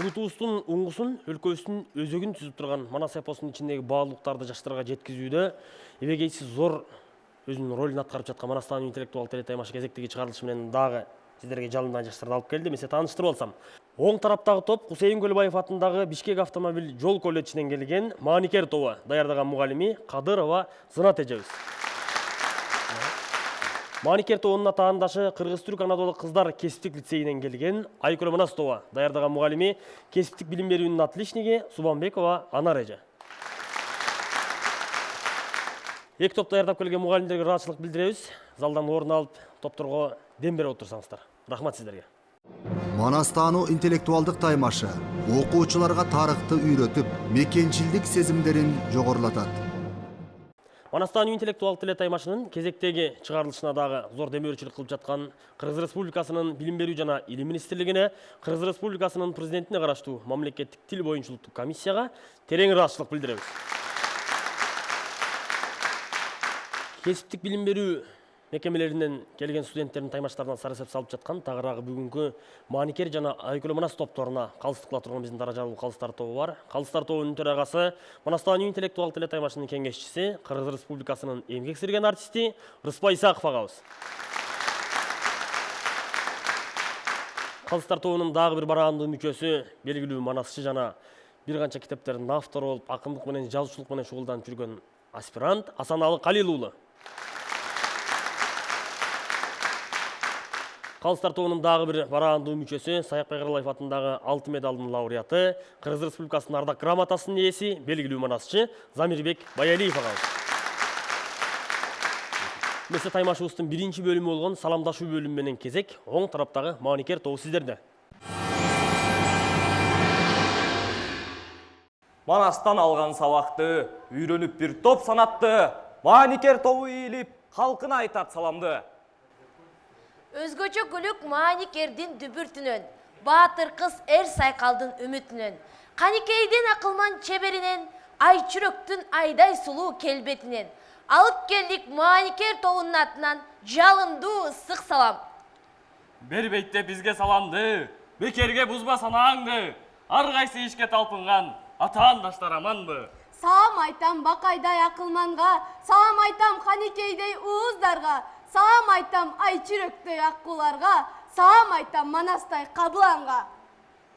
Урутубуздун уңгусун, өлкөбүздүн өзөгүн түзүп турган Манас эпосунун ичиндеги баалуулуктарды жаштарга жеткизүүдө эбегейси зор өзүнүн ролун аткарып жаткан Манастан интеллектуал телетаймашы кезектеги чыгарылышы менен дагы сиздерге жалындан жаштарды алып келди. Мен силерге тааныштырып алсам. Оң тараптагы топ Кусейин Көлбаев атындагы Бишкек автомобиль жол колледжинен келген Маникер тобу даярдаган мугалими Кадырова Зынат эжебиз. Маникер тобунун атаандашы Кыргыз-Түрк Анадолу кыздар кесиптик лицейинен келген Айкөл Манас тобу даярдаган мугалими кесиптик билим берүүнүн отличниги Субанбекова Анар эже. Эки топ даярдап келген мугалимдерге ыраазычылык билдиребиз. Залдан орун алып, топторго дем берип отурсаңыздар. Рахмат сиздерге. Манастануу интеллектуалдык таймашы окуучуларга тарыхты үйрөтүп, мекенчилдик сезимдерин жогорулатат. Манастан интеллектуал телетаймашынын кезектеги чыгарылышына дагы зор демөөрчүлүк кылып жаткан Кыргыз Республикасынын Билим берүү жана Илим министрлигине, Кыргыз Республикасынын президентине караштуу мамлекеттик тил боюнча улуттук комиссияга терең ыраазычылык билдиребиз. Кесиптик билим берүү мекемелеринен келген студенттердин таймаштарына сары эсеп салып жаткан тагыраагы бүгүнкү Маникер жана Айкөл Манас топторуна калыстык кыла турган биздин даражалуу Калыстар тобу бар. Калыстар тобунун төрагасы Манастан интеллектуал телетаймашынын кеңешчиси, Кыргыз Республикасынын эмгек сирген артисти Рыспай Исаков агабыз. Калыстар тобунун дагы бир бараандуу мүчөсү, белгилүү манасчы жана бир канча китептердин автору болуп, акындык менен жазуучулук менен шугулданып жүргөн аспирант Асаналы Калил уулу. Калыстар тобунун дагы бир бараандуу мүчөсү, Саякбай Кыралаев атындагы алтын медалдын лауреаты, Кыргыз Республикасынын ардак грамотасынын ээси, белгилүү манасчы Замирбек Баялиев агабыз. Месе таймашыбыздын биринчи бөлүмү болгон саламдашуу бөлүмү менен кезек оң тараптагы Маникер тобу сиздерде. Манастан алган сабакты үйрөнүп бир топ санатты Маникер тобу ийилип, халкына айтат саламды. Өзгөчө күлүк Маникердин дүбүртүнөн, баатыр кыз эр сайкалдын үмүтүнөн, Каникейдин акылман чеберинен, Айчүрөктүн айдай сулуу келбетинен алып келдик Маникер тобунун атынан жалындуу ысык салам. Бербейт бизге саламды, бекерге бузба санааңды, ар кайсы ишке талпынган атаандаштар аманбы? Салам айтам Бакайдай акылманга, салам айтам Каникейдей ууздарга, салам айтам Айчүрөктөй аккуларга, салам айтам Манастай Кабыланга.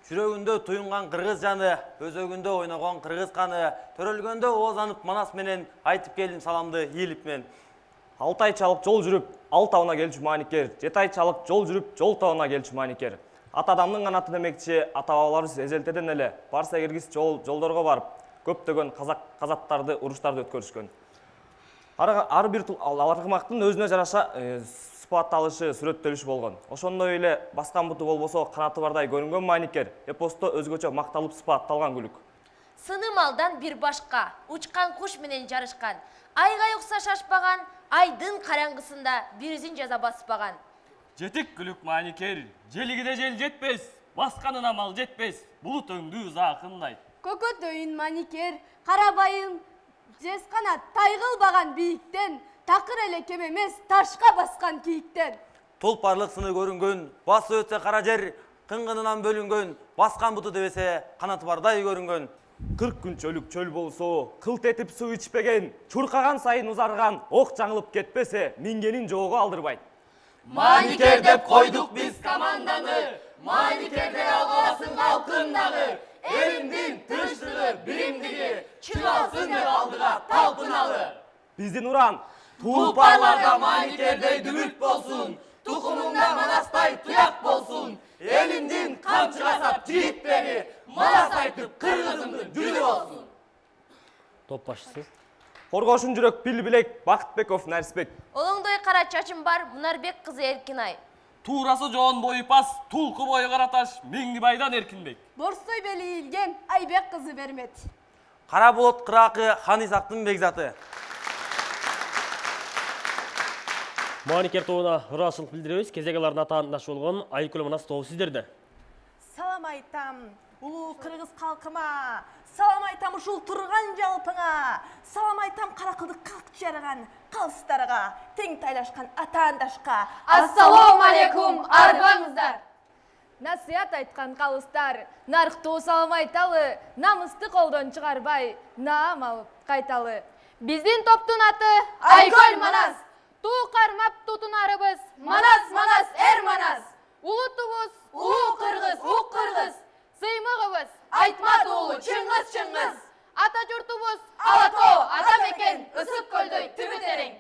Жүрөгүндө туюнган кыргыз жаны, өзөгүндө ойногон кыргыз каны, төрөлгөндө оозанып Манас менен айтып келдим саламды ийилип мен. 6 ай чалып жол жүрүп, ал табына келчү Маникер, 7 ай чалып жол жүрүп, жол табына келчү Маникер. Ата адамдын канаты демекчи, ата бабаларыбыз эзелтеден эле барса киргиз жолдорго барып, көптөгөн казаттарды, уруштарды өткөрүшкөн. Ар бир аргымактын өзүнө жараша сыпатталышы, сүрөттөлүшү болгон. Ошондой эле баскан буту болбосо канаты бардай көрүнгөн Маникер эпосто өзгөчө макталып сыпатталган күлүк. Сыны малдан бир башка, учкан куш менен жарышкан, айга укса шашпаган, айдын караңгысында биризин жаза баспаган. Жетик күлүк Маникер, желигиде жел жетпес, басканына мал жетпес, булут өңдүү закындай. Көкөтөйүн Маникер, карабайын жез канат тайгылбаган бийиктен, такыр эле кем эмес ташка баскан кийиктен. Толпарлык сыны көрүнгөн, басы өтсө кара жер, кыңгынынан бөлүнгөн, баскан буту дебесе канаты бардай көрүнгөн. 40 күн чөлүк чөл болсо, кылт этип суу ичпеген, чуркаган сайын узарган, ок жаңылып кетпесе, мингенин жоого алдырбайт. Маникер деп койдук биз команданы, Маникердей алгасың алкындагы, элимдин тынчтыгы, биримдиги, чыгасың деп алдыга талпыналы. Биздин уран Тулпарларда Маникердей дүбүрт болсун, тукумуңда Манастай туяк болсун, элимдин камчыга сап жигиттери, Манас айтып кыргызымдын жүзү болсун. Топ башчысы Коргошун жүрөк Билбилек Бактбеков Нарисбек. Олоңдой кара чачым бар Мунарбек кызы Эркинай. Туурасы жоон бою пас, тулку бою караташ, Меңдибайдан Эркинбек. Борсой бели ийилген Айбек кызы Бермет. Кара болот кыракы Хан Исактын бекзаты. Маникер тобуна ыраазычылык билдиребиз. Кезек алардын атаандашы болгон Айкөл Манас тобу сиздерде. Салам айтам улуу кыргыз калкыма, салам айтам ушул турган жалпыңа, салам айтам каракылдык калк жарган калыстарга, тең тайлашкан атаандашка. Ассалому алейкум арбаңыздар. насыят айткан калыстар, нарыктуу салам айталы, намысты колдон чыгарбай, наам алып кайталы. Биздин топтун аты Айкөл Манас. Туу кармап тутунарыбыз Манас, Манас, эр Манас. улутубуз Улуу кыргыз, ук кыргыз. сыймыгыбыз Айтмат уулу, чыңгыз, чыңгыз. ата журтубуз Алатоо, ата мекен, ысык көлдөй, түбү терең.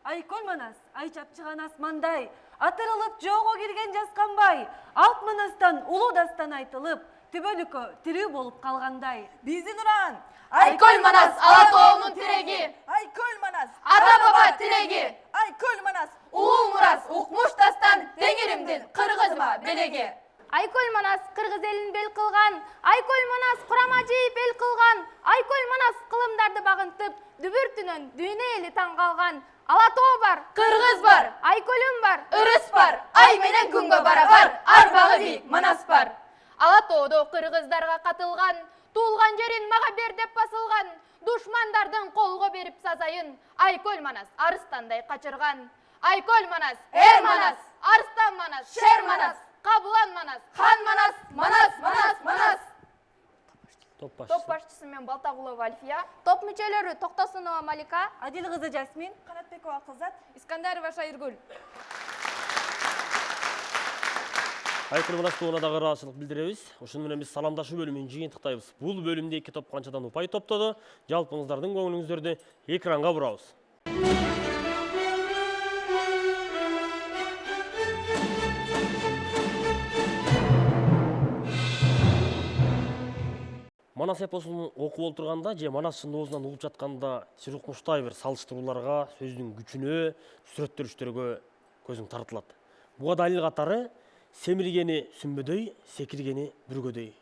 Айкөл Манас, ай чапчыган асмандай, атырылып жоого кирген жасканбай, алт Манастан улуу дастан айтылып, түбөлүккө тирүү болуп калгандай. Биздин уран, Айкөл Манас, Алатоонун тиреги. Айкөл Манас, Ата баба тиреги. Айкөл Манас, Улуу мурас, укмуш дастан, теңиримдин, кыргызыма белеги. Айкөл Манас кыргыз элин бел кылган, Айкөл Манас курама жейип бел кылган, Айкөл Манас кылымдарды багынтып, дүбүртүнөн дүйнө эли таң калган. Алатоо бар, Кыргыз бар, Айкөлүм бар, ырыс бар, ай менен күнгө барабар, арбагы бийик Манас бар. Алатоодо кыргыздарга катылган, туулган жерин мага бер деп басылган, душмандардын колго берип сазайын, Айкөл Манас арыстандай качырган. Айкөл Манас, Эр Манас, Арыстан Манас, Шер Манас, Кабылан Манас, Хан Манас, Манас, Манас, Манас. Топ топ башчысы. башчысы мен Балтагулова Альфия, топ мүчөлөрү Токтосунова Малика, Адил кызы Жасмин, Канатбекова Кылзат, Искандарова Шайыргүл. Айкөл Манас тобуна да ыраазычылык билдиребиз. Ошону менен биз саламдашуу бөлүмүн жыйынтыктайбыз. Бул бөлүмдө 2 топ канчадан упай топтоду. Жалпыңыздардын көңүлүңүздөрдү экранга бурабыз. Манас эпосун окуп отурганда же Манас шындоозунан угуп жатканда чырыкмуштай бир салыштырууларга, сөздүн күчүнө, сүрөттөрүштөргө көзүң тартылат. Буга далил катары семиргени сүмбөдөй, секиргени бүргөдөй.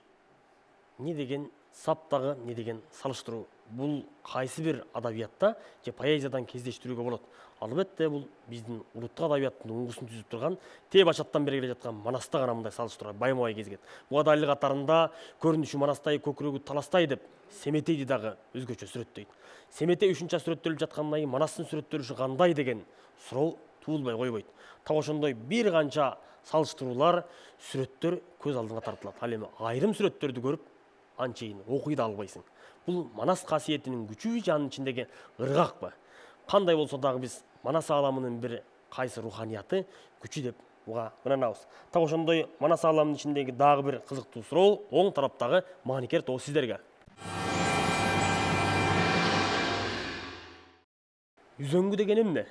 Не деген саптагы, не деген салыштыруу. Бул кайсы бир адабиятта же поэзиядан кездештирүүгө болот. Албетте бул биздин улуттук адабияттын уңгусун түзүп турган тээ башаттан бери келе жаткан Манаста гана мындай салыштырууга байма-бай кезигет. Буга далил катарында көрүнүшү Манастай, көкүрөгү таластай деп Семетейди дагы өзгөчө сүрөттөйт. Семетей ушунча сүрөттөлүп жаткандан кийин Манастын сүрөттөлүшү кандай деген суроо туулбай койбойт. Так ошондой бир канча салыштыруулар, сүрөттөр көз алдыңа тартылат. Ал эми айрым сүрөттөрдү көрүп анчейин окуй да албайсың. Бул Манас касиетинин күчү же анын ичиндеги ыргакпы? Кандай болсо дагы биз Манас ааламынын бир кайсы руханияты күчү деп буга ынанабыз. Так ошондой Манас ааламынын ичиндеги дагы бир кызыктуу суроо оң тараптагы Маникер тобу сиздерге. Үзөңгү деген эмне?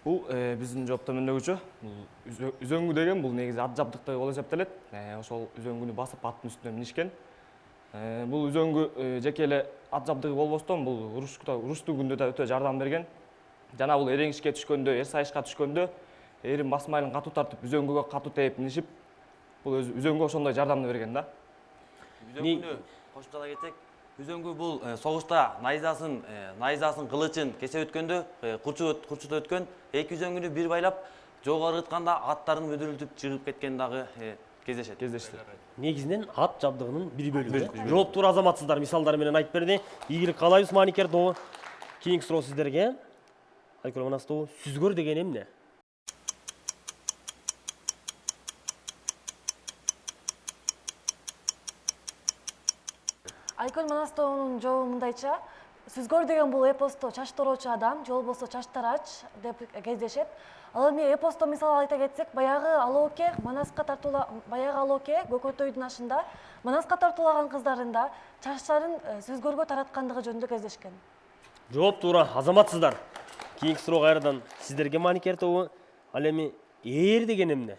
Бул биздин жоопто мөндөгүчө. Үзөңгү деген бул негизи ат жабдыктай болуп эсептелет. Ошол үзөңгүнү басып аттын үстүнө минишкен. Бул үзөңгү жеке эле ат жабдыгы болбостон бул уруштуу күндө да өтө жардам берген. Жана бул эрең ишке түшкөндө, эр сайышка түшкөндө эрин басмайлын катуу тартып үзөңгүгө катуу тээп минишип, бул үзөңгү ошондой жардамды берген да. Үзөңгүнү кошуп жала кетсек, үзөңгү бул согушта найзасын кылычын кесе өткөндө, курчута өткөн эки үзөңгүнү бир байлап, жоого ыргытканда аттарын мүдүрүлтүп чыгып кеткен дагы кездешет. Негизинен ат жабдыгынын бир бөлүгү. Жооптуур азаматсыздар мисалдар менен айтып берди. Ийгилик каалайбыз Маникер тобу. Кийинки суроо сиздерге. Айкөл Манас тобу сүзгөр деген эмне? Айкөл Манас тобунун жообу мындайча, сүзгөр деген бул эпосто чач тороочу адам, же болбосо чач тарач деп кездешет. Ал эми эпосто мисал айта кетсек, баягы Алооке Көкөтөйдүн ашында Манаска тартуулаган кыздарында чачтарын сүзгөргө тараткандыгы жөнүндө кездешкен. Жооп туура, азаматсыздар. Кийинки суроо кайрадан сиздерге Маникер тобу. Ал эми ээр деген эмне?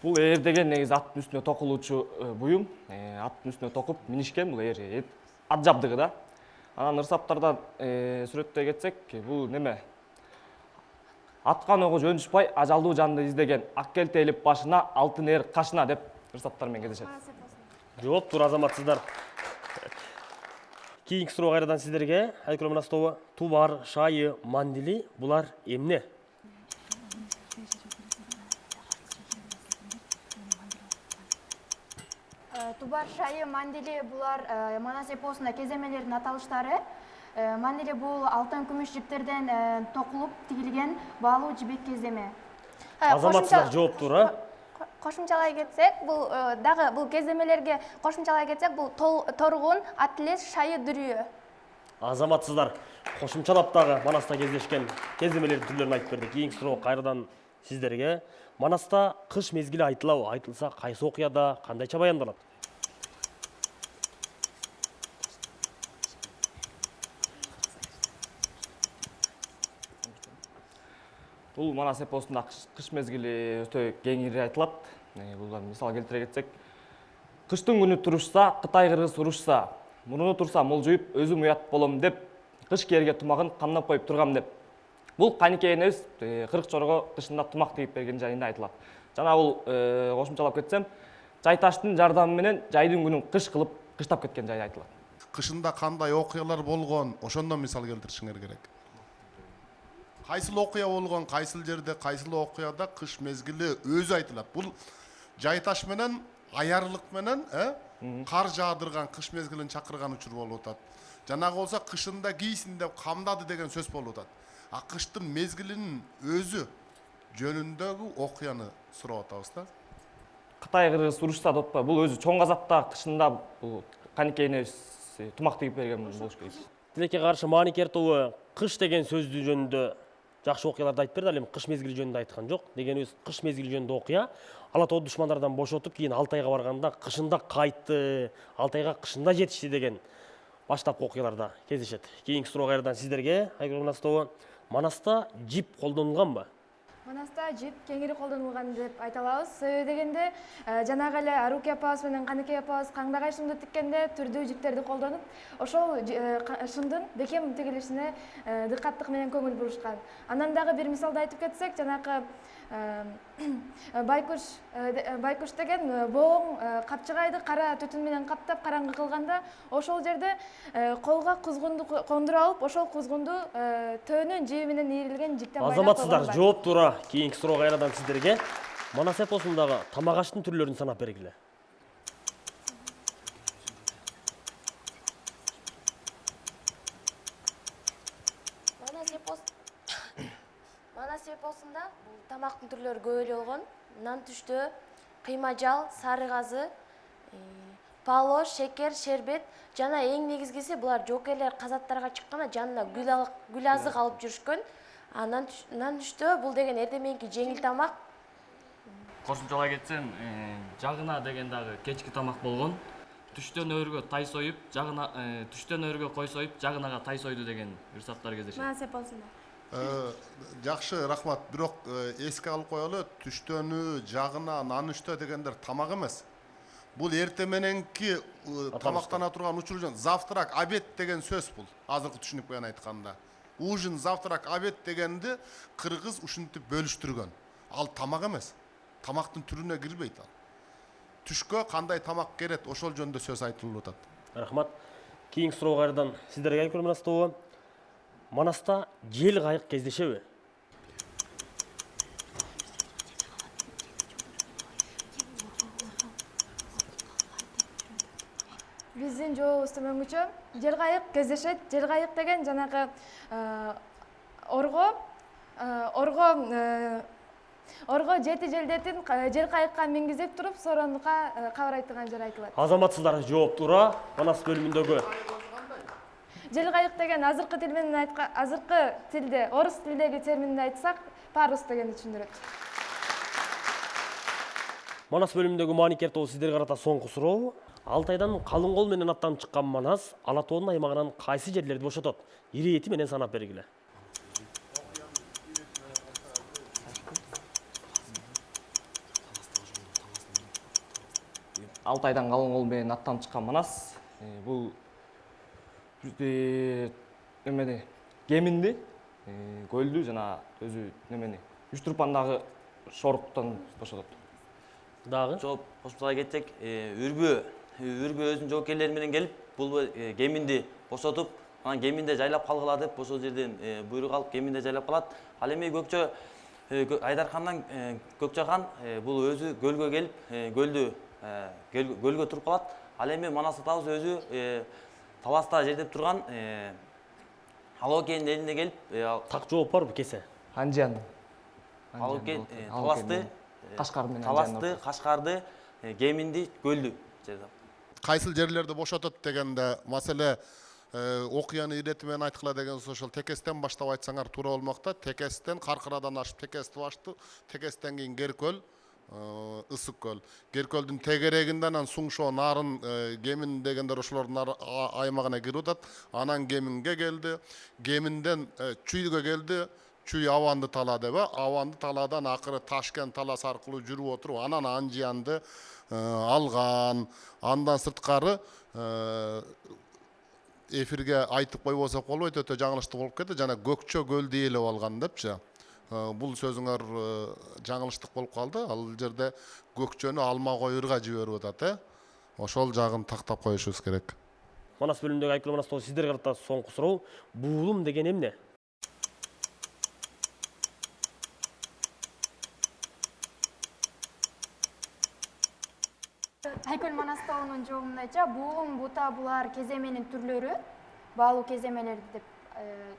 Бул ээр деген негизи аттын үстүнө токулуучу буюм. Аттын үстүнө токуп минишкен бул ээр ат жабдыгы да. Анан ырсаптардан сүрөттөй кетсек, бул неме? Аткан ого жөнүшпай ажалдуу жанды издеген, ак келтелип башына, алтын ээр кашына деп ырсаптар менен кездешет. Жооп туура, азаматсыздар. Кийинки суроо кайрадан сиздерге. Айкөл Манас тобу Тубар, Шайы, Мандили булар эмне? бар шайы, манделе булар Манас эпосунда кеземелердин аталыштары. Манделе бул алтын күмүш жиптерден токулуп тигилген баалуу жибек кеземе. Азаматсыздар жооп тура. Кошумчалай кетсек, бул кеземелерге кошумчалай кетсек, бул торгун, атлес, шайы дүрүйө. Азаматсыздар кошумчалап дагы Манаста кездешкен кеземелердин түрлөрүн айтып бердик. Кийинки суроо кайрадан сиздерге. Манаста кыш мезгили айтылабы? Айтылса кайсы окуяда, кандайча баяндалат? Бул Манас эпосунда кыш мезгили өтө кеңири айтылат. Булдан мисал келтире кетсек, кыштын күнү турушса, Кытай кыргыз урушса, муруну турса молжуюп, өзүм уят болом деп, кыш керге тумагын камнап коюп тургам деп. Бул Канике энебиз 40 чорго кышында тумак тигип берген жайында айтылат. Жана бул кошумчалап кетсем, жайташтын жардамы менен жайдын күнүн кыш кылып, кыштап кеткен жай айтылат. Кышында кандай окуялар болгон, ошондон мисал келтиришиңер керек. Кайсыл окуя болгон, кайсыл жерде, кайсыл окуяда кыш мезгили өзү айтылат. Бул жайташ менен, аярлык менен, кар жаадырган кыш мезгилин чакырган учур болуп атат. Жанагы болсо кышында кийсин деп камдады деген сөз болуп атат. А кыштын мезгилинин өзү жөнүндөгү окуяны сурап атабыз да. Кытай кыргыз урушса деп атпайбы, бул өзү чоң казакта кышында бул Канике энебиз тумак тигип берген болуш керек. Тилекке каршы Маникер тобу кыш деген сөздү жөнүндө жакшы окуяларды айтып берди, ал эми кыш мезгили жөнүндө айткан жок. Дегенибиз кыш мезгили жөнүндө окуя Ала тоо душмандардан бошотуп, кийин Алтайга барганда кышында кайтты, Алтайга кышында жетишти деген баштапкы окуяларда кездешет. Кийинки суроо кайрадан сиздерге, Айгүл Манастова. Манаста жип колдонулганбы? Манаста жип кеңири колдонулган деп айта алабыз. Себеби дегенде, жанагы эле Аруки апабыз менен Канике апабыз каңдагай шымды тиккенде түрдүү жиптерди колдонуп, ошол шымдын бекем тигилишине дыкаттык менен көңүл бурушкан. Андан дагы бир мисалды айтып кетсек, жанакы байкуш деген боң капчыгайды кара түтүн менен каптап караңгы кылганда, ошол жерде колго кузгунду кондуруп алып, ошол кузгунду төөнүн жиби менен ийрилген жиптен байлап койгон. Азаматсыздар жооп тура. Кийинки суроо кайрадан сиздерге. Манас эпосундагы тамак аштын түрлөрүн санап бергиле. Манас эпосунда бул тамактын түрлөрү көп эле болгон. Нан түштө, кыйма жал, сары казы, палош, шекер, шербет жана эң негизгиси булар жокерлер казаттарга чыкканда жанына гүл азык алып жүрүшкөн. Нан түштө бул деген эртең мененки жеңил тамак. Кошумчалай кетсем, жагына деген дагы кечки тамак болгон. Түштөн өргө тай союп, түштөн өргө кой союп, жагынага тай сойду деген ырсактар кездешет. Манас эпосунда. Жакшы, рахмат. Бирок эске алып коелу, түштөнү, жагына, нан үстө дегендер тамак эмес. Бул эртең мененки тамактана турган учур жөн. Завтрак, обед деген сөз бул. Азыркы түшүнүк менен айтканда. Ужин, завтрак, обед дегенди кыргыз ушинтип бөлүштүргөн. Ал тамак эмес. Тамактын түрүнө кирбейт ал. Түшкө кандай тамак керет, ошол жөнүндө сөз айтылып атат. Рахмат. Кийинки суроо кайрадан сиздерге Айгүл Манастова. Манаста жел кайык кездешеби? Биздин жообубуз төмөнгүчө жел кайык кездешет. Жел кайык деген жанагы орго жети желдетин жел кайыкка мингизип туруп, сорондукка кабарайтыган жер айтылат. Азаматсыздар жооп тура. Манас бөлүмүндөгү Жел кайык деген азыркы тил менен азыркы тилде, орус тилдеги терминди айтсак, парус дегенди түшүндүрөт. Манас бөлүмүндөгү Маникер тобу сиздерге карата соңку суроо. Алтайдан калың кол менен аттанып чыккан Манас Ала тоонун аймагынан кайсы жерлерди бошотот? Ирети менен санап бергиле. Алтайдан калың кол менен аттанып чыккан Манас бул немени Кеминди, көлдү жана өзү немени Үч-Турпандагы шоруктан бошотот. Дагы жооп кошумчалай кетсек, үрбө өзүнүн жоокерлери менен келип, бул Кеминди бошотуп, анан Кеминде жайлап калгыла деп ошол жерден буйрук алып Кеминде жайлап калат. Ал эми Көкчө Айдархандан Көкчө хан бул өзү көлгө келип, көлгө туруп калат. Ал эми Манас атабыз өзү таласта жетип турган Алокен элине келип Так жооп барбы кесе? Анжан. Алокен таласты Кашкар менен таласты, Кашкарды, Кеминди, Көлдү жерде. Кайсыл жерлерди бошотот дегенде маселе окуяны ирети менен айткыла деген ошол Текестен баштап айтсаңар туура болмок да. Текестен Каркырадан ашып Текести башту. Текестен кийин Керкөл, Ысык көл. Керкөлдүн тегерегинде анан Суңшоо, Нарын, Кемин дегендер ошолордун аймагына кирип атат. Анан Кеминге келди. Кеминден Чүйгө келди. Чүй Аванды тала деп, Аванды таладан акыры Ташкент талас аркылуу жүрүп отуруп, анан Анжиянды алган. Андан сырткары эфирге айтып койбосок болбойт, өтө жаңылыштык болуп кетти. Жана Көкчө көлдү ээлеп алган депчи. Бул сөзүңөр жаңылыштык болуп калды. Ал жерде Көкчөнү Алма Койурга жиберип атат, Ошол жагын тактап коюшубуз керек. Манас бөлүмүндөгү Айкүл Манастоо сиздерге карата соңку суроо. Буулум деген эмне? Айкүл Манастоонун жообундайча буулум, бута булар кеземенин түрлөрү, баалуу кеземелер деп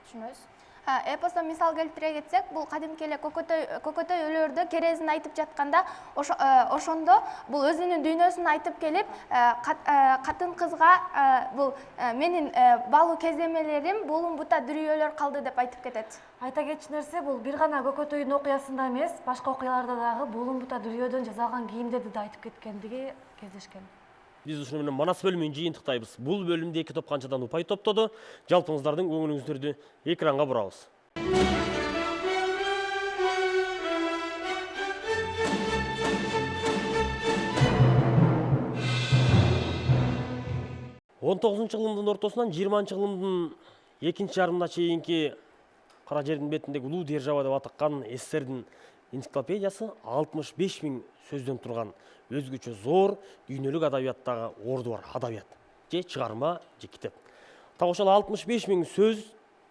түшүнөбүз. Эпосто мисал келтире кетсек, бул кадимки эле көкөтөй өлөрдө керезин айтып жатканда, ошондо бул өзүнүн дүйнөсүн айтып келип, катын кызга бул менин баалуу кеземелерим, буулум, бута дүрүйөлөр калды деп айтып кетет. Айта кетчү нерсе, бул бир гана көкөтөйдүн окуясында эмес, башка окуяларда дагы буулум, бута дүрүйөдөн жасалган кийимдерди да айтып кеткендиги кездешкен. Биз ушуну менен Манас бөлүмүн жыйынтыктайбыз. Бул бөлүмдө 2 топ канчадан упай топтоду. Жалпыңыздардын көңүлүңүздөрдү экранга бурабыз. Он 19-чы кылымдын ортосунан 20-чы кылымдын экинчи жарымына чейинки кара жердин бетиндеги улуу держава деп атакан СССРдин энциклопедиясы 65 000 сөздөн турган өзгөчө зор дүйнөлүк адабияттагы орду бар адабият же чыгарма же китеп. Так ошол 65 000 сөз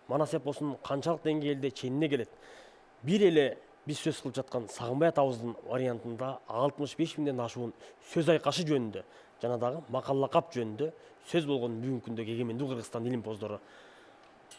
Манас эпосунун канчалык деңгээлде ченине келет. Бир эле биз сөз кылып жаткан Сагынбай атабыздын вариантында 65 000ден ашуун сөз айкашы жөнүндө жана дагы макаллакап жөнүндө сөз болгон бүгүнкү күндөгү эгемендүү Кыргызстан илимпоздору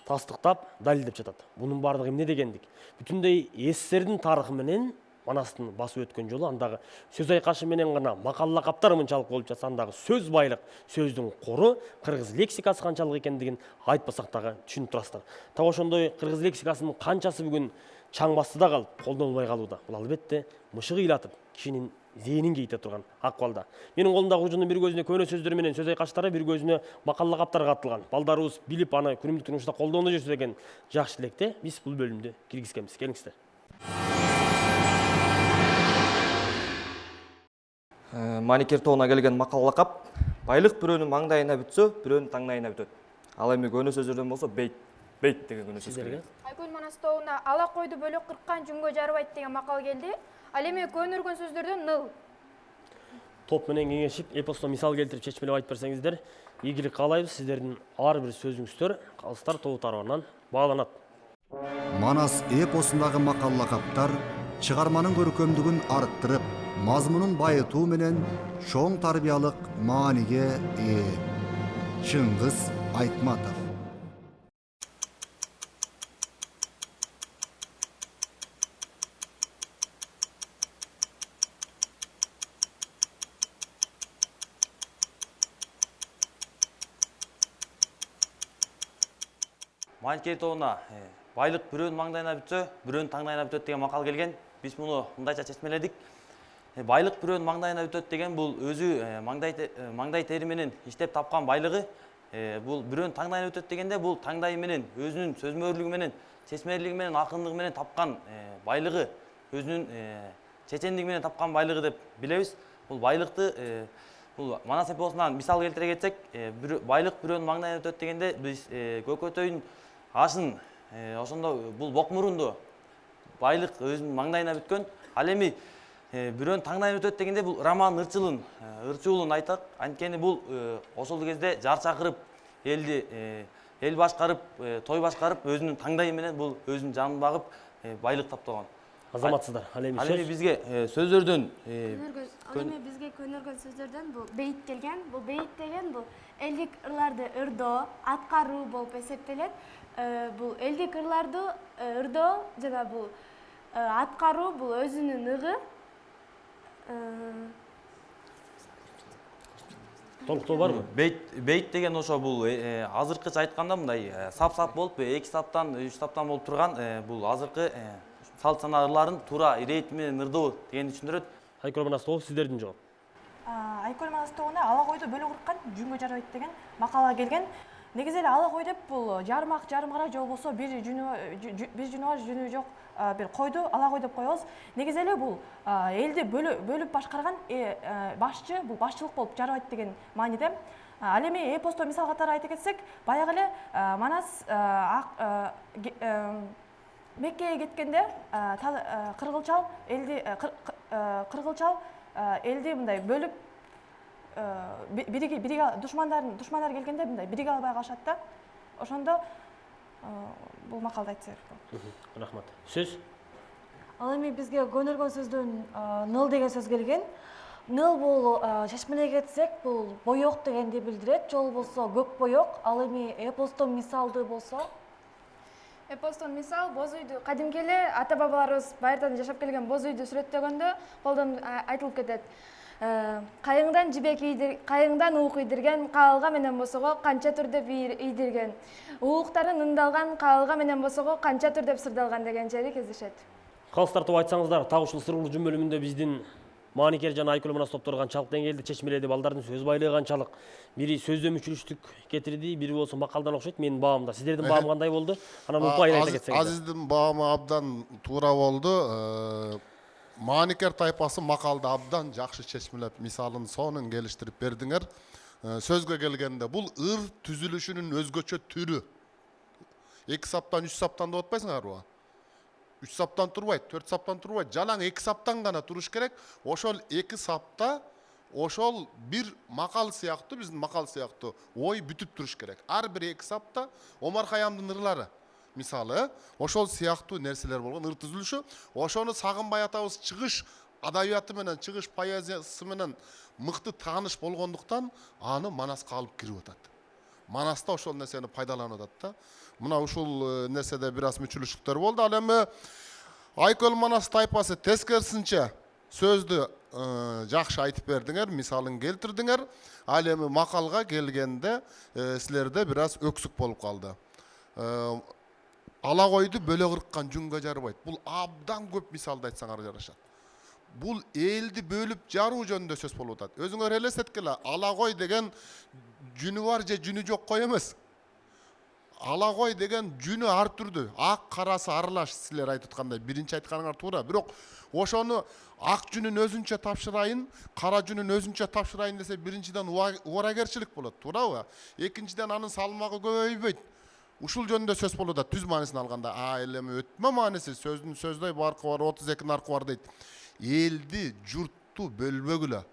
тастыктап далилдеп жатат. Бунун баардыгы эмне дегендик? Бүтүндөй СССРдин тарыхы менен Манастын басып өткөн жолу андагы сөз айкашы менен гана макалла каптар мынчалык болуп жатса, андагы сөз байлык, сөздүн кору, кыргыз лексикасы канчалык экендигин айтпасак дагы түшүнүп турасыздар. Так ошондой кыргыз лексикасынын канчасы бүгүн чаң бастыда калып, колдонулбай калууда. Бул албетте мышыгы ыйлатып, кишинин зээнин кейите турган акыбалда. Менин колумдагы ужунун бир көзүнө көөнө сөздөр менен сөз айкаштары, бир көзүнө макалла каптар катылган. Балдарыбыз билип аны күнүмдүк турмушта колдонуп жүрсө деген жакшы тилекте биз бул бөлүмдү киргизгенбиз. Келиңиздер. Маникер тоона келген макалла кап, байлык бирөөнүн маңдайына бүтсө, бирөөнүн таңдайына бүтөт. Ал эми көөнө сөздөрдөн болсо бейт деген көөнө сөз керек. Айкүл Манастоонда ала койду бөлөк кырккан жүнгө жарбайт деген макал келди. Ал эми көөнүргөн сөздөрдөн ныл. Топ менен кеңешип, эпосто мисал келтирип чечмелеп айтып берсеңиздер, ийгилик каалайбыз. Сиздердин ар бир сөзүңүздөр Калыстар тобу тарабынан бааланат. Манас эпосундагы макалла каптар чыгарманын көркөмдүгүн арттырып, мазмунун байытуу менен чоң тарбиялык мааниге ээ. Чыңгыз Айтматов. Маникер тобуна байлык бирөөнүн маңдайына бүтсө, бирөөнүн таңдайына бүтөт деген макал келген. Биз муну мындайча чечмеледик. Байлык бирөөнүн маңдайына бүтөт деген бул өзү маңдай тери менен иштеп тапкан байлыгы. Бул бирөөнүн таңдайына бүтөт дегенде бул таңдайы менен, өзүнүн сөзмөрлүгү менен, чечмелиги менен, акындыгы менен тапкан байлыгы, өзүнүн чечендиги менен тапкан байлыгы деп билебиз. Бул байлыкты бул Манас эпосунан мисал келтире кетсек, байлык бирөөнүн маңдайына бүтөт дегенде биз көкөтөйдүн ашын ошондо бул бок мурунду байлык өзүнүн маңдайына бүткөн. Ал эми бирөөнүн таңдайына бүтөт дегенде бул роман ырчуулун айтак. Анткени бул ошол кезде жар чакырып, эл башкарып, той башкарып, өзүнүн таңдайы менен бул өзүнүн жанын багып байлык таптаган. азаматсыздар. Ал эми Ал эми бизге сөздөрдөн Ал эми бизге көнөргөн сөздөрдөн бул бейит келген. Бул бейит деген бул элдик ырларды ырдоо, аткаруу болуп эсептелет. Бул элдик ырларды ырдоо жана бул аткаруу бул өзүнүн ыгы. толуктоо барбы? Бейт деген ошо бул азыркыча айтканда мындай сап болуп 2 саптан 3 саптан болуп турган бул азыркы салт сана ырларын туура ритм менен ырдоо дегенди түшүндүрөт. Айкөл Манастоо сиздердин жооп. Айкөл Манастогуна ала койду бөлө кырккан жүнгө жарабайт деген макала келген. Негизи эле ала кой деп бул жармак жарымгара же болбосо бир жүнү бар жүнү жок бир койду ала кой деп коебуз. Негизи эле бул элди бөлүп башкарган башчы, бул башчылык болуп жарабайт деген мааниде. Ал эми эпосто мисал катары айта кетсек, баягы эле Манас Меккеге кеткенде кыргылчал элди мындай бөлүп душмандар келгенде мындай бириге албай калышат да. Ошондо бул макалды айтсак болот. Рахмат. Сөз? Ал эми бизге көнөргөн сөздөн ныл деген сөз келген. Ныл бул чечмелеге кетсек, бул боёк дегенди билдирет, же болбосо көк боёк. Ал эми эпостон мисалды болсо, Эпостон мисал боз үйдү кадимки эле ата бабаларыбыз байыртан жашап келген боз үйдү сүрөттөгөндө колдон айтылып кетет. Кайыңдан уук ийдирген, каалга менен босого канча түр деп ийдирген. Ууктарын ындалган, каалга менен босого канча түр деп сырдалган деген жери кездешет. Калыс тартып айтсаңыздар, тагы ушул сыргылуу жүн бөлүмүндө биздин Maanikер жана Айкөл Манас топторгон чалык деңгээлде чечмеледи. Балдардын сөз байлыгы канчалык? Бири сөздөмүчүлүктүк кетирди, бири болсо макалдан окшойт. Менин баамда. Сиздердин баам кандай болду? Анан упай айта кетсеңиз. Азиздин баамы абдан туура болду. Maanikер тайпасы макалды абдан жакшы чечмелеп, мисалын сонун келиштирип бердиңер. Сөзгө келгенде бул ыр түзүлүшүнүн өзгөчө түрү. 2 саптан 3 саптан деп атпайсыңарбы? 3 саптан турбайт, 4 саптан турбайт, жалаң 2 саптан гана туруш керек. Ошол 2 сапта ошол бир макал сыяктуу, биздин макал сыяктуу ой бүтүп туруш керек. Ар бир 2 сапта Омар Хаямдын ырлары мисалы, ошол сыяктуу нерселер болгон ыр түзүлүшү. Ошону Сагынбай атабыз чыгыш адабияты менен, чыгыш поэзиясы менен мыкты тааныш болгондуктан аны Манаска алып кирип атат. Манаста ошол нерсени пайдаланып атат да. Мына ушул нерседе бир аз мүчүлүштүктөр болду. Ал эми Айкөл Манас тайпасы тескерисинче сөздү жакшы айтып бердиңер, мисалын келтирдиңер. Ал эми макалга келгенде силерде бир аз өксүк болуп калды. Ала койду бөлө кырккан жүнгө жарбайт. Бул абдан көп мисалды айтсаңар жарашат. Бул элди бөлүп жаруу жөнүндө сөз болуп атат. Өзүңөр элестеткиле, ала кой деген жүнү бар же жүнү жок кой эмес. Ала кой деген жүнү ар түрдүү, ак карасы аралаш, силер айтып аткандай биринчи айтканыңар туура. Бирок ошону ак жүнүн өзүнчө тапшырайын, кара жүнүн өзүнчө тапшырайын десе биринчиден убарагерчилик болот, туурабы? Экинчиден анын салмагы көбөйбөйт. Ушул жөнүндө сөз болуп атат. Түз маанисин алганда, элеме өтмө мааниси сөздүн сөздөй баркы бар, 32 наркы бар дейт. Элди, журтту бөлбөгүлө.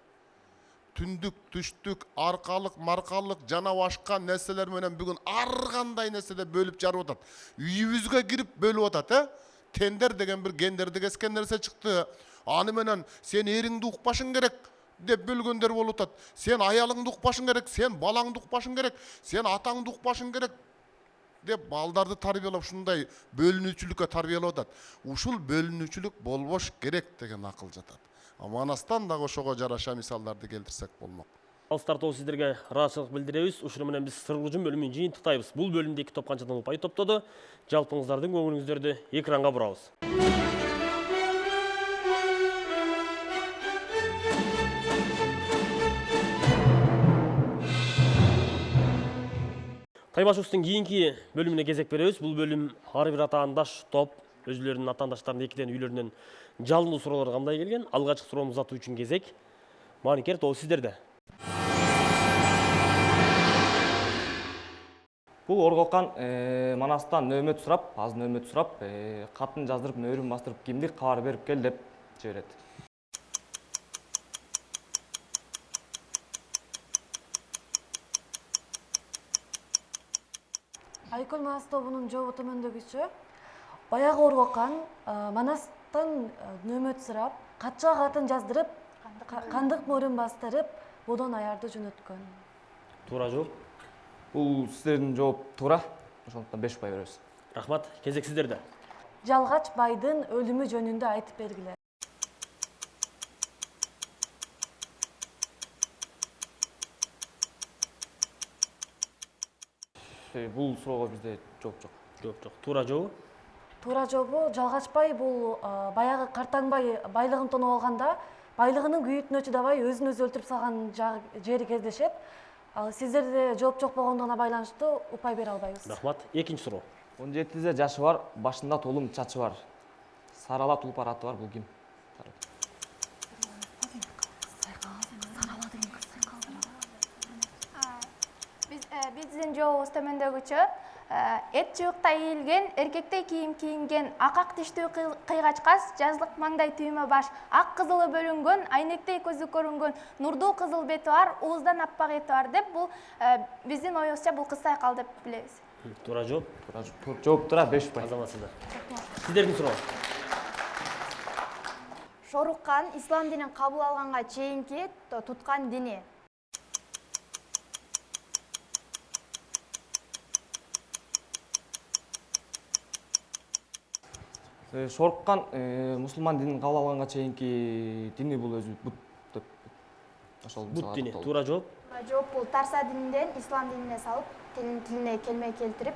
Түндүк, түштүк, аркалык, маркалык, жана башка нерселер менен бүгүн ар кандай нерседе бөлүп жарып атат. Үйүбүзгө кирип бөлүп атат, Тендер деген бир гендерди кескен нерсе чыкты. Аны менен сен эриңди укпашың керек деп бөлгөндөр болуп атат. Сен аялыңды укпашың керек, сен балаңды укпашың керек, сен атаңды укпашың керек деп балдарды тарбиялап ушундай бөлүнүүчүлүккө тарбиялап атат. Ушул бөлүнүүчүлүк болбош керек деген акыл жатат. Манастан дагы ошого жараша мисалдарды келтирсек болмок. Калыс тартуу сиздерге ыраазычылык билдиребиз. Ушуну менен биз сыргылуу жүн бөлүмүн жыйынтыктайбыз. Бул бөлүмдө 2 топ канчадан упай топтоду. Жалпыңыздардын көңүлүңүздөрдү экранга бурабыз. Таймашыбыздын кийинки бөлүмүнө кезек беребиз. Бул бөлүм ар бир атаандаш топ өзүлөрүнүн атаандаштарын экиден үйлөрүнөн жалындуу суроолор кандай келген. Алгачкы суроону узатуу үчүн кезек. Maanikер тобу сиздерде. Бул Оргокан Манастан нөмөт сурап, катын жаздырып, мөөрүн бастырып, кимдик кабар берип кел деп жиберет. Айкөл Манас тобунун жообу төмөндөгүчө. Баягы Оргокан Манас аттан нөмөт сурап, катчыга катын жаздырып, кандык мөрүн бастырып, бодон аярды жөнөткөн. Туура жооп. Бул сиздердин жооп туура. Ошондуктан 5 упай беребиз. Рахмат. Кезек сиздерде. Жалгач байдын өлүмү жөнүндө айтып бергиле. Бул суроого бизде жооп жок. Жооп жок. Туура жообу? Туура жообу жалгач бай бул баягы картаңбай байлыгын тонуп алганда байлыгынын күйүтүнө чыдабай өзүн өзү өлтүрүп салган жери кездешет. Ал сиздерде жооп жок болгондугуна байланыштуу упай бере албайбыз. Рахмат. Экинчи суроо. 17 жашы бар, башында толум чачы бар. Сарала Тулпар аты бар, бул ким? Биздин жообубуз төмөндөгүчө. Эт жуукта ийилген, эркектей кийим кийинген, акак тиштүү кыйгачкас, жазлык маңдай түймө баш, ак кызылы бөлүнгөн, айнектей көзү көрүнгөн, нурдуу кызыл бети бар, ууздан аппак эти бар деп бул биздин оюбузча бул кыз сайкал деп билебиз. Туура жооп. Жооп туура 5 упай. Азаматсыздар. Сиздердин суроо. Шоруккан ислам динин кабыл алганга чейинки туткан дини. Шоруккан мусулман динин кабыл алганга чейинки дини бул өзү бут деп. Ошол Бут дини. Туура жооп. Жооп бул Тарса дининен ислам динине салып, тилине келме келтирип,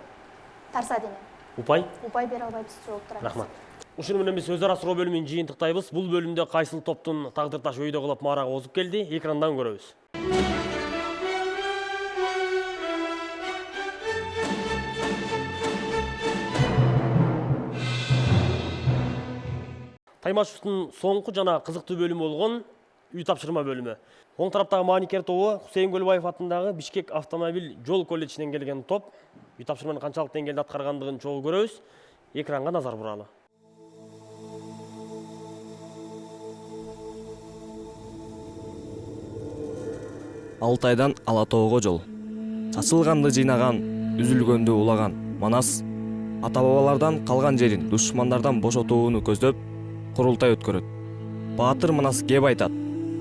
Тарса дини. Упай? Упай бере албайбыз, жооп турат. Рахмат. Ушуну менен биз өз ара суроо бөлүмүн жыйынтыктайбыз. Бул бөлүмдө кайсыл топтун тагдыр таш өйдө кылып маарага озуп келди? Экрандан көрөбүз. Таймашевдин соңку жана кызыктуу бөлүмү болгон үй тапшырма бөлүмү. Оң тараптагы мааникер тобу Хусейин Көлбаев атындагы Бишкек автомобиль жол колледжинен келген топ. Үй тапшырманы канчалык деңгээлде аткаргандыгын чогуу көрөбүз. Экранга назар буралы. Алтайдан Ала тоого жол. Чачылганды жыйнаган, үзүлгөндү улаган Манас ата бабалардан калган жерин душмандардан бошотууну көздөп курултай өткөрөт. Баатыр Манас кеп айтат.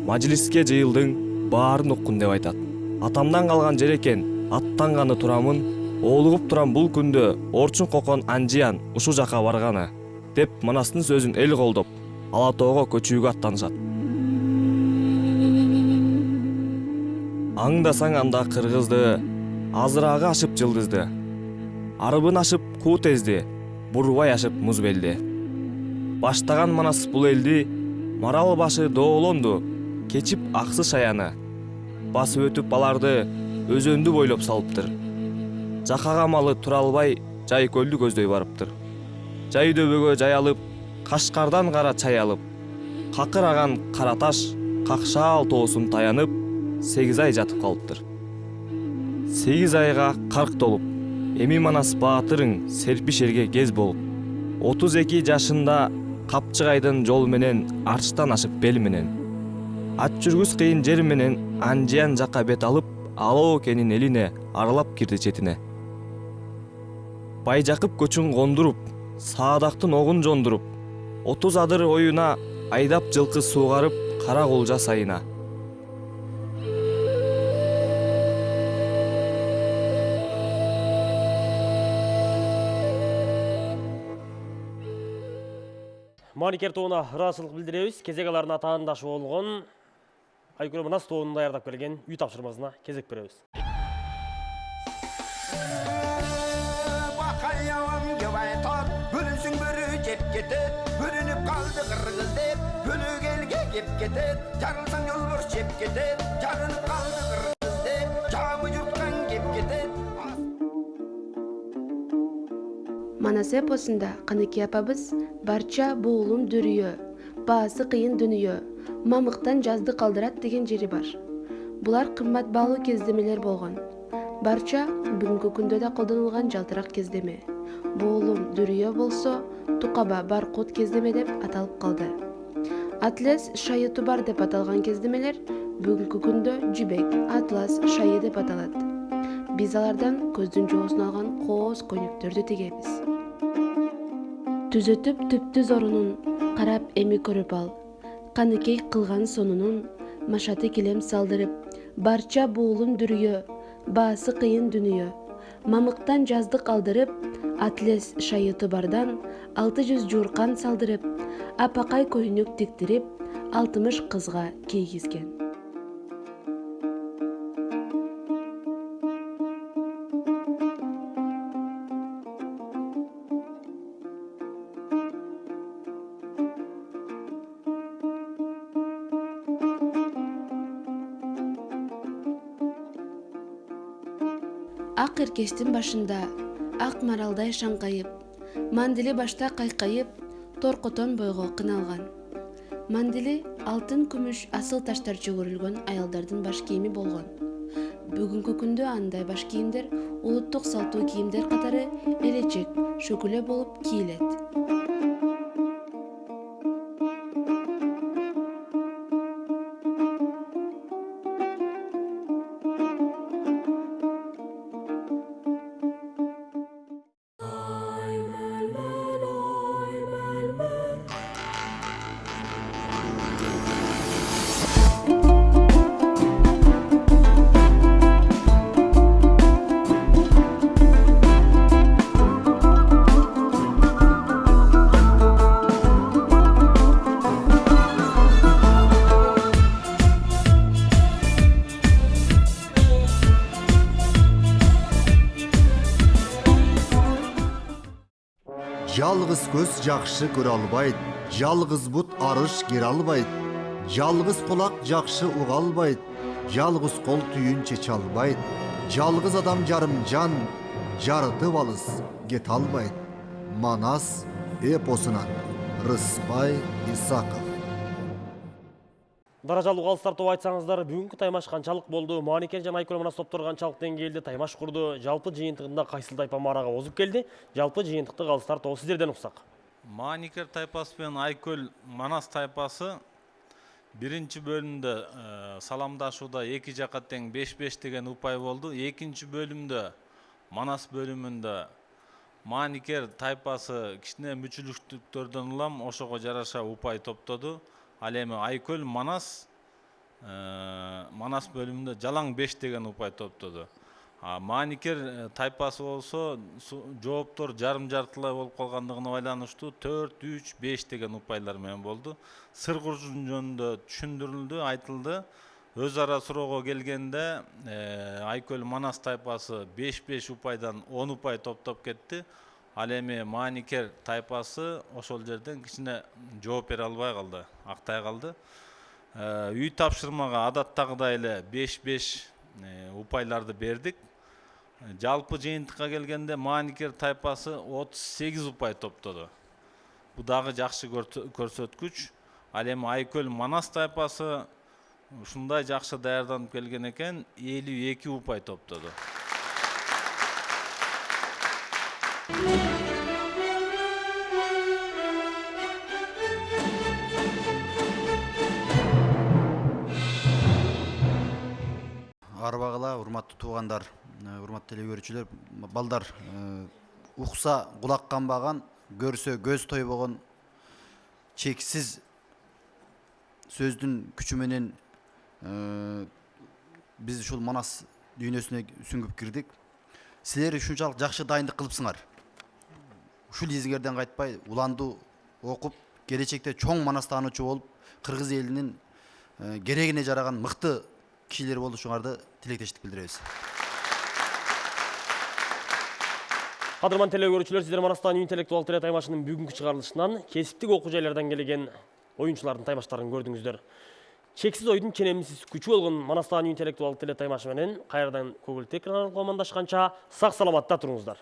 Мажлиске жыйылдың, баарын уккун деп айтат. Атамдан калган жер экен, аттанганы турамын, оолугуп турам бул күндө Орчун кокон Анжиян ушу жака барганы деп Манастын сөзүн эл колдоп, Ала тоого көчүүгө аттанышат. Аңдасаң анда кыргызды, азыраагы ашып жылдызды. Арыбын ашып куу тезди, бурбай ашып муз белди. Баштаган Манас бул элди, марал башы доолонду, кечип аксы шаяны. Басып өтүп аларды өзөндү бойлоп салыптыр. Жакага малы тура албай, жай көлдү көздөй барыптыр. Жай дөбөгө жаялып, Кашкардан кара чай алып, какыраган кара таш, какшаал тоосун таянып, 8 ай жатып калыптыр. 8 айга 40 толуп, эми Манас баатырың серпишерге кез болуп, 32 жашында Капчыгайдын жол менен арчтан ашып бел менен. Ат жүргүз кыйын жер менен Анжиян жака бет алып, Алоо кенин элине аралап кирди четине. Байжакып көчүн кондуруп, Саадактын огун жондуруп, 30 адыр оюна айдап жылкы суугарып, Кара Кулжа сайына. Мааникер тобуна ыраазычылык билдиребиз. Кезек аларына таандашы болгон Айкүрө Манас тобунун даярдап келген үй тапшырмасына кезек беребиз. Bölünsün börü cep getir, bölünüp kaldı kırgız dep, bölü gelge gep getir, jarılsan yolbur cep getir, jarılıp kaldı kırgız dep, camı yurtkan gep getir. Манас эпосунда Каныке апабыз барча буулум дүрүйө, баасы кыйын дүнүйө, мамыктан жазды калдырат деген жери бар. Булар кымбат баалуу кездемелер болгон. Барча бүгүнкү күндө да колдонулган жалтырак кездеме. Буулум дүрүйө болсо, Тукаба Баркут кездеме деп аталып калды. Атлас шайы бар деп аталган кездемелер бүгүнкү күндө Жүбек, Атлас шайы деп аталат. Биз алардан көздүн жоосун алган кооз көйнөктөрдү тигебиз. Түзөтүп түптү зорунун, карап эми көрүп ал. Каныкей кылган сонунун, машаты килем салдырып, барча буулум дүрүйө, баасы кыйын дүнүйө. Мамыктан жаздык алдырып, атлес шайыты бардан 600 жууркан салдырып, апакай көйнөк тиктирип, 60 кызга кийгизген. Ак эркечтин башында ак маралдай шаңкайып, мандили башта кайкайып, торкотон бойго кыналган. Мандили алтын, күмүш, асыл таштар чөгүрүлгөн аялдардын баш кийими болгон. Бүгүнкү күндө андай баш кийимдер улуттук салттуу кийимдер катары элечек, шөкүлө болуп кийилет. Жалгыз көз жакшы көрө албайт, жалгыз бут арыш кере албайт, жалгыз кулак жакшы уга албайт, жалгыз кол түйүн чече албайт, жалгыз адам жарым жан, жарытып алыс кете албайт. Манас эпосунан Рыспай Исаков. Даражалуу калыстар тобу айтсаңыздар, бүгүнкү таймаш канчалык болду? Мааникер жана Айкөл Манас топтор канчалык деңгээлде таймаш курду? Жалпы жыйынтыгында кайсыл тайпа маарага озуп келди? Жалпы жыйынтыкты калыстар тобу сиздерден уксак. Мааникер тайпасы менен Айкөл Манас тайпасы биринчи бөлүмдө саламдашууда эки жака тең 5-5 деген упай болду. Экинчи бөлүмдө Манас бөлүмүндө Мааникер тайпасы кичине мүчүлүктөрдөн улам ошого жараша упай топтоду. Ал эми Айкөл Манас бөлүмүндө жалаң 5 деген упай топтоду. Мааникер тайпасы болсо жооптор жарым-жартылай болуп калгандыгына байланыштуу 4-3-5 деген упайлар менен болду. Сыр курчун жөнүндө түшүндүрүлдү, айтылды. Өз ара суроого келгенде Айкөл Манас тайпасы 5-5 упайдан 10 упай топтоп кетти. Ал эми Мааникер тайпасы ошол жерден кичине жооп бере албай калды, актай калды. Үй тапшырмага адаттагыдай эле 5-5 упайларды бердик. Жалпы жыйынтыкка келгенде Мааникер тайпасы 38 упай топтоду. Бу дагы жакшы көрсөткүч. Ал эми Айкөл Манас тайпасы ушундай жакшы даярданып келген экен, 52 упай топтоду. Арбагыла, урматтуу туугандар, урматтуу теле балдар, укса кулак канбаган, көрсө көз тойбогон чексиз сөздүн күчү менен биз ушул Манас дүйнөсүнө сүңгүп кирдик. Силер ушунчалык жакшы дайындык кылыпсыңар. Ушул изиңерден кайтпай, уланду окуп, келечекте чоң Манас таануучу болуп, кыргыз элинин керегине жараган мыкты кишилер болушуңарды тилектештик билдиребиз. Кадырман теле көрүүчүлөр, сиздер Манастан интеллектуал теле таймашынын бүгүнкү чыгарылышынан кесиптик окуу жайлардан келген оюнчулардын таймаштарын көрдүңүздөр. Чексиз ойдун ченемсиз күчү болгон Манастан интеллектуал теле таймашы менен кайрадан көгүлтүк экран аркылуу амандашканча сак саламатта туруңуздар.